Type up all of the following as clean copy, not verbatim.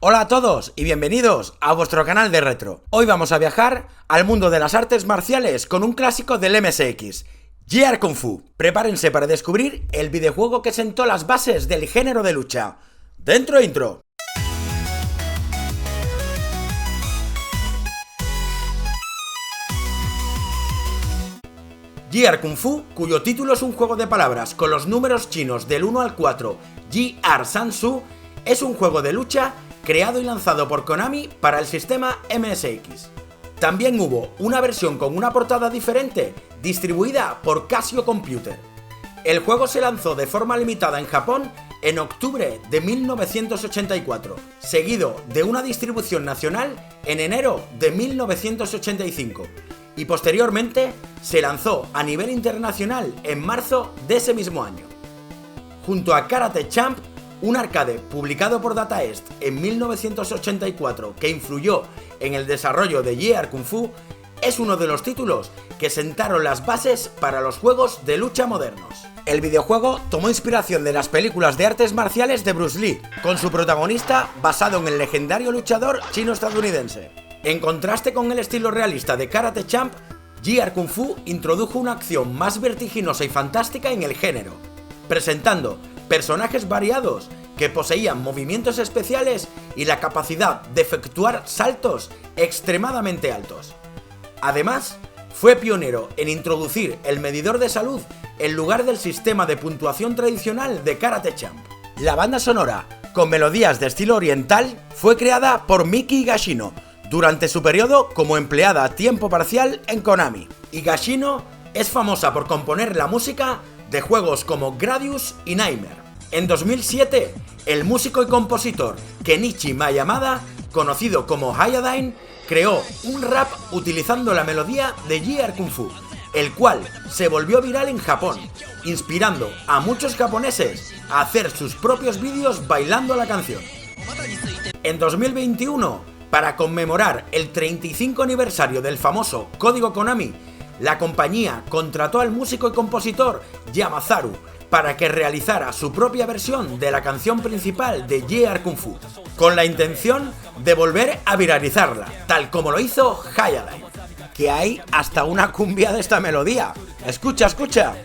Hola a todos y bienvenidos a vuestro canal de retro. Hoy vamos a viajar al mundo de las artes marciales con un clásico del MSX, Gear Kung Fu. Prepárense para descubrir el videojuego que sentó las bases del género de lucha. ¡Dentro intro! Gear Kung Fu, cuyo título es un juego de palabras con los números chinos del 1 al 4, Ji-Ar San-Su, es un juego de lucha creado y lanzado por Konami para el sistema MSX. También hubo una versión con una portada diferente, distribuida por Casio Computer. El juego se lanzó de forma limitada en Japón en octubre de 1984, seguido de una distribución nacional en enero de 1985, y posteriormente se lanzó a nivel internacional en marzo de ese mismo año. Junto a Karate Champ, un arcade publicado por Data East en 1984 que influyó en el desarrollo de Gear Kung Fu, es uno de los títulos que sentaron las bases para los juegos de lucha modernos. El videojuego tomó inspiración de las películas de artes marciales de Bruce Lee, con su protagonista basado en el legendario luchador chino-estadounidense. En contraste con el estilo realista de Karate Champ, Gear Kung Fu introdujo una acción más vertiginosa y fantástica en el género, presentando personajes variados que poseían movimientos especiales y la capacidad de efectuar saltos extremadamente altos. Además, fue pionero en introducir el medidor de salud en lugar del sistema de puntuación tradicional de Karate Champ. La banda sonora, con melodías de estilo oriental, fue creada por Miki Higashino durante su periodo como empleada a tiempo parcial en Konami. Higashino es famosa por componer la música de juegos como Gradius y Nightmare. En 2007, el músico y compositor Kenichi Mayamada, conocido como Hayadine, creó un rap utilizando la melodía de Gear Kung Fu, el cual se volvió viral en Japón, inspirando a muchos japoneses a hacer sus propios vídeos bailando la canción. En 2021, para conmemorar el 35 aniversario del famoso Código Konami, la compañía contrató al músico y compositor Yamazaru para que realizara su propia versión de la canción principal de Gear Kung Fu, con la intención de volver a viralizarla, tal como lo hizo Hayadine. Que hay hasta una cumbia de esta melodía. ¡Escucha, escucha!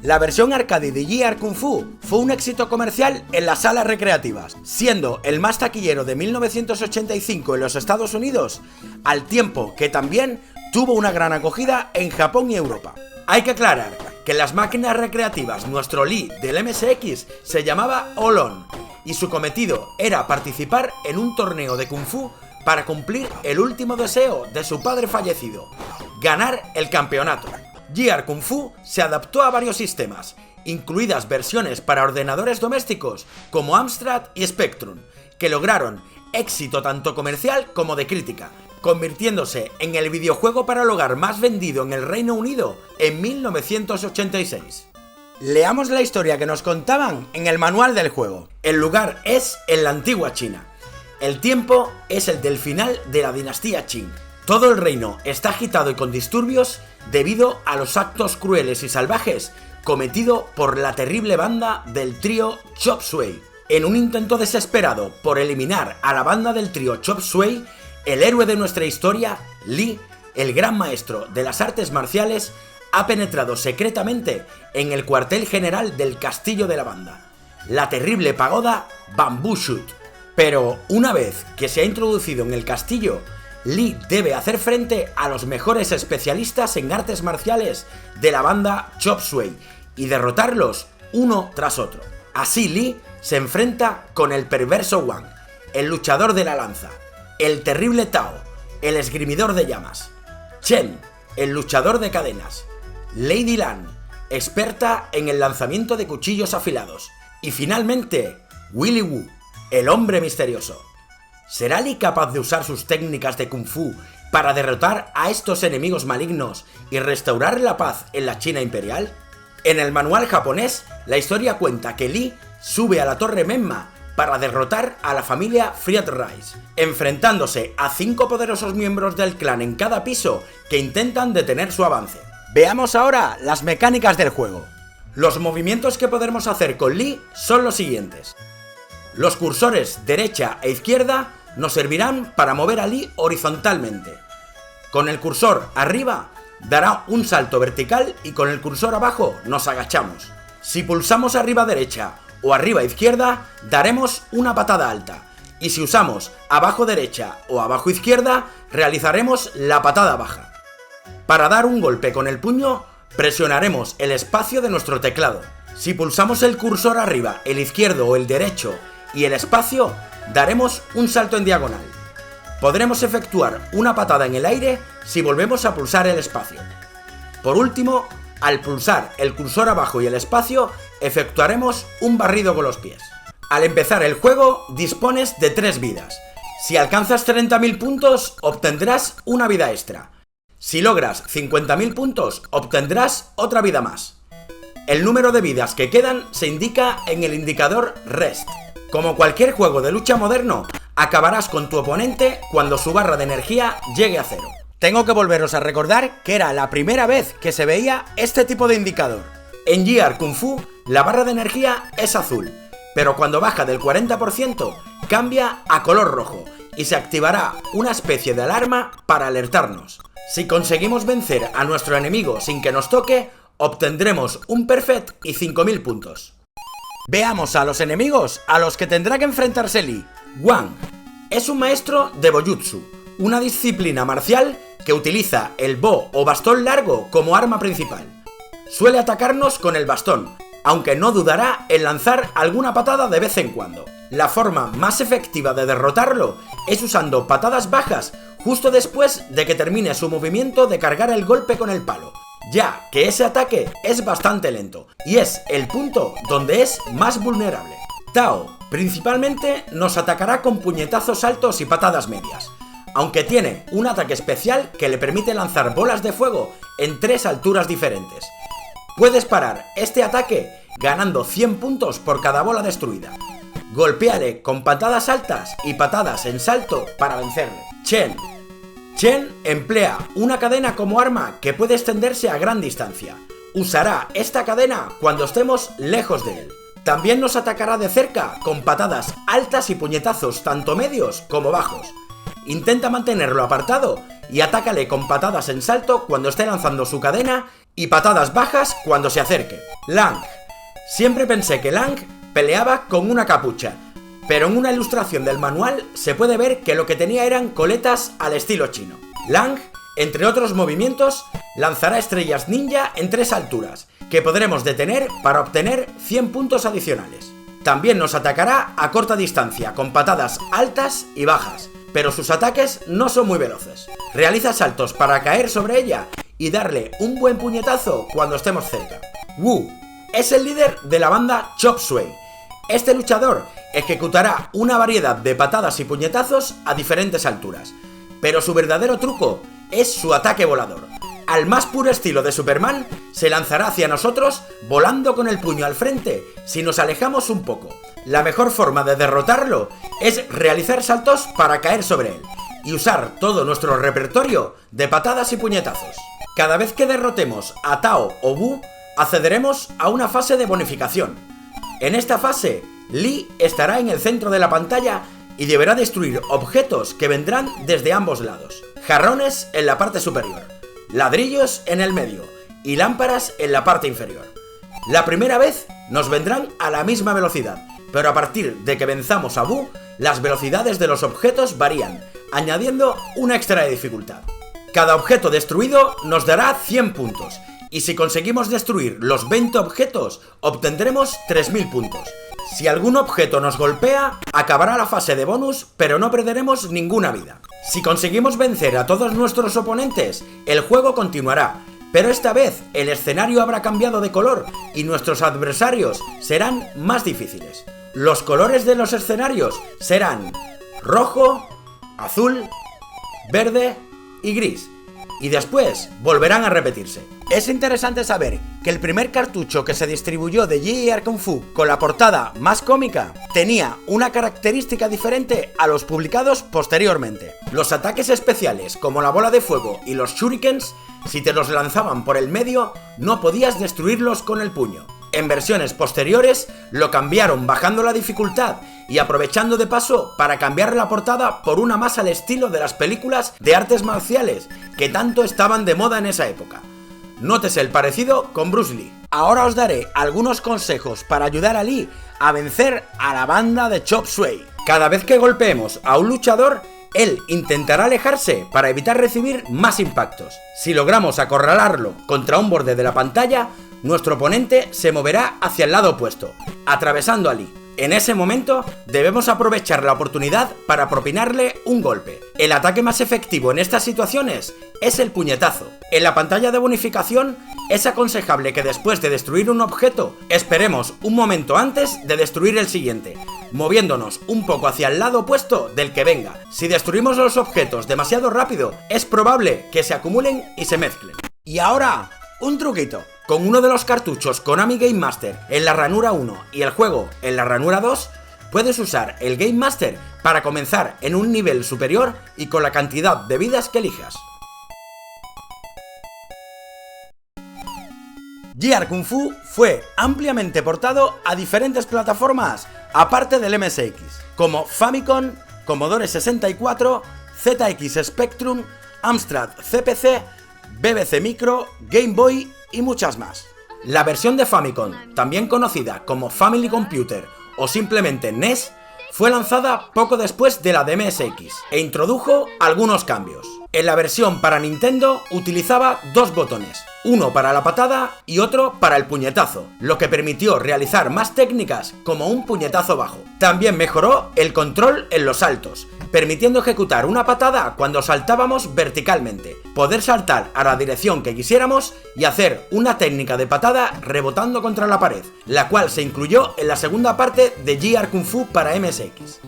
La versión arcade de Gear Kung Fu fue un éxito comercial en las salas recreativas, siendo el más taquillero de 1985 en los Estados Unidos, al tiempo que también tuvo una gran acogida en Japón y Europa. Hay que aclarar que en las máquinas recreativas nuestro Lee del MSX se llamaba All On, y su cometido era participar en un torneo de Kung Fu para cumplir el último deseo de su padre fallecido, ganar el campeonato. Gear Kung Fu se adaptó a varios sistemas, incluidas versiones para ordenadores domésticos como Amstrad y Spectrum, que lograron éxito tanto comercial como de crítica, convirtiéndose en el videojuego para el hogar más vendido en el Reino Unido en 1986. Leamos la historia que nos contaban en el manual del juego. El lugar es en la antigua China. El tiempo es el del final de la dinastía Qing. Todo el reino está agitado y con disturbios debido a los actos crueles y salvajes cometidos por la terrible banda del trío Chop Suey. En un intento desesperado por eliminar a la banda del trío Chop Suey, el héroe de nuestra historia, Lee, el gran maestro de las artes marciales, ha penetrado secretamente en el cuartel general del castillo de la banda, la terrible pagoda Bamboo Shoot. Pero una vez que se ha introducido en el castillo, Lee debe hacer frente a los mejores especialistas en artes marciales de la banda Chop Suey y derrotarlos uno tras otro. Así Lee se enfrenta con el perverso Wang, el luchador de la lanza, el terrible Tao, el esgrimidor de llamas, Chen, el luchador de cadenas, Lady Lan, experta en el lanzamiento de cuchillos afilados, y finalmente Willy Wu, el hombre misterioso. ¿Será Lee capaz de usar sus técnicas de Kung Fu para derrotar a estos enemigos malignos y restaurar la paz en la China imperial? En el manual japonés, la historia cuenta que Lee sube a la Torre Menma para derrotar a la familia Friedrichs, enfrentándose a 5 poderosos miembros del clan en cada piso que intentan detener su avance. Veamos ahora las mecánicas del juego. Los movimientos que podremos hacer con Lee son los siguientes. Los cursores derecha e izquierda nos servirán para mover a Lee horizontalmente. Con el cursor arriba dará un salto vertical y con el cursor abajo nos agachamos. Si pulsamos arriba derecha o arriba izquierda daremos una patada alta. Y si usamos abajo derecha o abajo izquierda realizaremos la patada baja. Para dar un golpe con el puño presionaremos el espacio de nuestro teclado. Si pulsamos el cursor arriba, el izquierdo o el derecho y el espacio, daremos un salto en diagonal. Podremos efectuar una patada en el aire si volvemos a pulsar el espacio. Por último, al pulsar el cursor abajo y el espacio, efectuaremos un barrido con los pies. Al empezar el juego, dispones de 3 vidas. Si alcanzas 30.000 puntos, obtendrás una vida extra. Si logras 50.000 puntos, obtendrás otra vida más. El número de vidas que quedan se indica en el indicador Rest. Como cualquier juego de lucha moderno, acabarás con tu oponente cuando su barra de energía llegue a 0. Tengo que volveros a recordar que era la primera vez que se veía este tipo de indicador. En GR Kung Fu, la barra de energía es azul, pero cuando baja del 40% cambia a color rojo y se activará una especie de alarma para alertarnos. Si conseguimos vencer a nuestro enemigo sin que nos toque, obtendremos un perfect y 5.000 puntos. Veamos a los enemigos a los que tendrá que enfrentarse Lee. Wang es un maestro de Bojutsu, una disciplina marcial que utiliza el bo o bastón largo como arma principal. Suele atacarnos con el bastón, aunque no dudará en lanzar alguna patada de vez en cuando. La forma más efectiva de derrotarlo es usando patadas bajas justo después de que termine su movimiento de cargar el golpe con el palo, ya que ese ataque es bastante lento y es el punto donde es más vulnerable. Tao principalmente nos atacará con puñetazos altos y patadas medias, aunque tiene un ataque especial que le permite lanzar bolas de fuego en 3 alturas diferentes. Puedes parar este ataque ganando 100 puntos por cada bola destruida. Golpéale con patadas altas y patadas en salto para vencerle. Chen emplea una cadena como arma que puede extenderse a gran distancia. Usará esta cadena cuando estemos lejos de él. También nos atacará de cerca con patadas altas y puñetazos tanto medios como bajos. Intenta mantenerlo apartado y atácale con patadas en salto cuando esté lanzando su cadena y patadas bajas cuando se acerque. Lang. Siempre pensé que Lang peleaba con una capucha, pero en una ilustración del manual se puede ver que lo que tenía eran coletas al estilo chino. Lang, entre otros movimientos, lanzará estrellas ninja en 3 alturas, que podremos detener para obtener 100 puntos adicionales. También nos atacará a corta distancia, con patadas altas y bajas, pero sus ataques no son muy veloces. Realiza saltos para caer sobre ella y darle un buen puñetazo cuando estemos cerca. Wu es el líder de la banda Chop Suey. Este luchador ejecutará una variedad de patadas y puñetazos a diferentes alturas, pero su verdadero truco es su ataque volador. Al más puro estilo de Superman, se lanzará hacia nosotros volando con el puño al frente si nos alejamos un poco. La mejor forma de derrotarlo es realizar saltos para caer sobre él y usar todo nuestro repertorio de patadas y puñetazos. Cada vez que derrotemos a Tao o Wu, accederemos a una fase de bonificación. En esta fase, Lee estará en el centro de la pantalla y deberá destruir objetos que vendrán desde ambos lados. Jarrones en la parte superior, ladrillos en el medio y lámparas en la parte inferior. La primera vez nos vendrán a la misma velocidad, pero a partir de que venzamos a Wu, las velocidades de los objetos varían, añadiendo una extra de dificultad. Cada objeto destruido nos dará 100 puntos, y si conseguimos destruir los 20 objetos, obtendremos 3.000 puntos. Si algún objeto nos golpea, acabará la fase de bonus, pero no perderemos ninguna vida. Si conseguimos vencer a todos nuestros oponentes, el juego continuará, pero esta vez el escenario habrá cambiado de color y nuestros adversarios serán más difíciles. Los colores de los escenarios serán rojo, azul, verde y gris, y después volverán a repetirse. Es interesante saber que el primer cartucho que se distribuyó de GR Kung Fu con la portada más cómica tenía una característica diferente a los publicados posteriormente. Los ataques especiales como la bola de fuego y los shurikens, si te los lanzaban por el medio, no podías destruirlos con el puño. En versiones posteriores lo cambiaron bajando la dificultad y aprovechando de paso para cambiar la portada por una más al estilo de las películas de artes marciales que tanto estaban de moda en esa época. Nótese el parecido con Bruce Lee. Ahora os daré algunos consejos para ayudar a Lee a vencer a la banda de Chop Suey. Cada vez que golpeemos a un luchador, él intentará alejarse para evitar recibir más impactos. Si logramos acorralarlo contra un borde de la pantalla, nuestro oponente se moverá hacia el lado opuesto, atravesando a Lee. En ese momento debemos aprovechar la oportunidad para propinarle un golpe. El ataque más efectivo en estas situaciones es el puñetazo. En la pantalla de bonificación es aconsejable que después de destruir un objeto, esperemos un momento antes de destruir el siguiente, moviéndonos un poco hacia el lado opuesto del que venga. Si destruimos los objetos demasiado rápido, es probable que se acumulen y se mezclen. Y ahora, un truquito. Con uno de los cartuchos Konami Game Master en la ranura 1 y el juego en la ranura 2, puedes usar el Game Master para comenzar en un nivel superior y con la cantidad de vidas que elijas. Gear Kung Fu fue ampliamente portado a diferentes plataformas aparte del MSX, como Famicom, Commodore 64, ZX Spectrum, Amstrad CPC, BBC Micro, Game Boy y muchas más. La versión de Famicom, también conocida como Family Computer o simplemente NES, fue lanzada poco después de la de MSX e introdujo algunos cambios. En la versión para Nintendo utilizaba dos botones, uno para la patada y otro para el puñetazo, lo que permitió realizar más técnicas como un puñetazo bajo. También mejoró el control en los saltos, permitiendo ejecutar una patada cuando saltábamos verticalmente, poder saltar a la dirección que quisiéramos y hacer una técnica de patada rebotando contra la pared, la cual se incluyó en la segunda parte de Gear Kung Fu para MSX.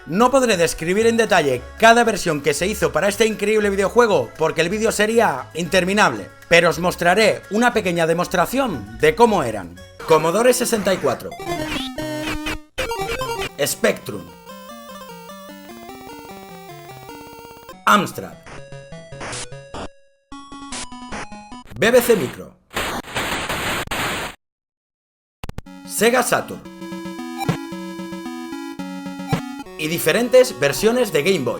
No podré describir en detalle cada versión que se hizo para este increíble videojuego porque el vídeo sería interminable, pero os mostraré una pequeña demostración de cómo eran. Commodore 64, Spectrum, Amstrad, BBC Micro, Sega Saturn y diferentes versiones de Game Boy.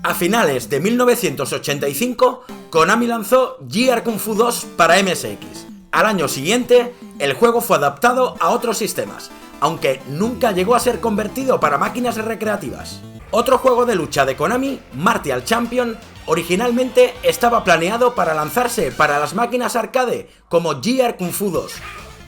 A finales de 1985, Konami lanzó Gear Kung Fu 2 para MSX. Al año siguiente, el juego fue adaptado a otros sistemas, aunque nunca llegó a ser convertido para máquinas recreativas. Otro juego de lucha de Konami, Martial Champion, originalmente estaba planeado para lanzarse para las máquinas arcade como Gear Kung Fu 2.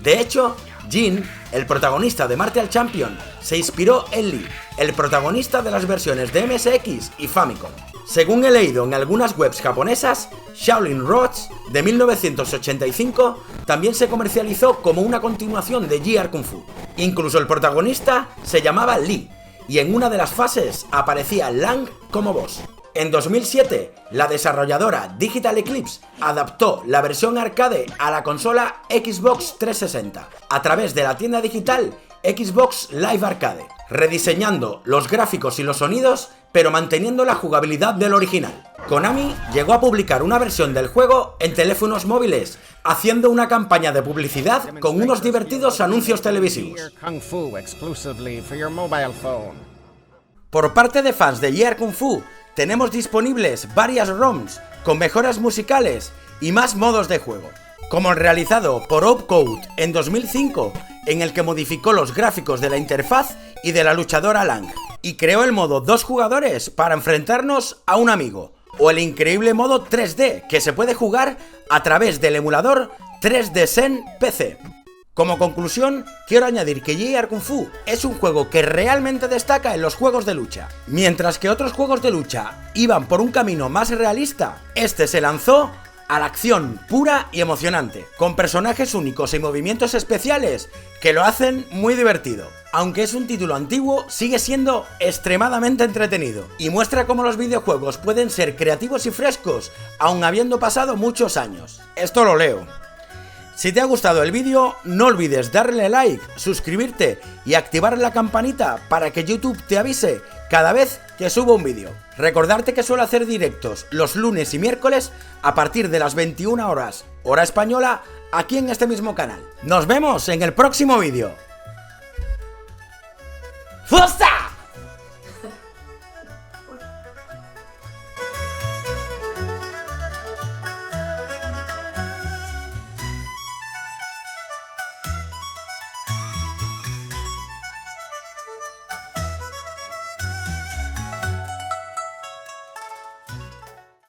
De hecho, Jin, el protagonista de Martial Champion, se inspiró en Lee, el protagonista de las versiones de MSX y Famicom. Según he leído en algunas webs japonesas, Shaolin Rods de 1985 también se comercializó como una continuación de Gear Kung Fu. Incluso el protagonista se llamaba Lee, y en una de las fases aparecía Lang como boss. En 2007, la desarrolladora Digital Eclipse adaptó la versión arcade a la consola Xbox 360 a través de la tienda digital Xbox Live Arcade, rediseñando los gráficos y los sonidos, pero manteniendo la jugabilidad del original. Konami llegó a publicar una versión del juego en teléfonos móviles, haciendo una campaña de publicidad con unos divertidos anuncios televisivos. Por parte de fans de Gear Kung Fu, tenemos disponibles varias ROMs con mejoras musicales y más modos de juego, como el realizado por Opcode en 2005, en el que modificó los gráficos de la interfaz y de la luchadora Lang, y creó el modo 2 jugadores para enfrentarnos a un amigo, o el increíble modo 3D, que se puede jugar a través del emulador 3D Zen PC. Como conclusión, quiero añadir que Gear Kung Fu es un juego que realmente destaca en los juegos de lucha. Mientras que otros juegos de lucha iban por un camino más realista, este se lanzó a la acción pura y emocionante, con personajes únicos y movimientos especiales que lo hacen muy divertido. Aunque es un título antiguo, sigue siendo extremadamente entretenido y muestra cómo los videojuegos pueden ser creativos y frescos, aun habiendo pasado muchos años. Esto lo leo. Si te ha gustado el vídeo, no olvides darle like, suscribirte y activar la campanita para que YouTube te avise cada vez que subo un vídeo. Recordarte que suelo hacer directos los lunes y miércoles a partir de las 21 horas, hora española, aquí en este mismo canal. Nos vemos en el próximo vídeo. ¡Fusta!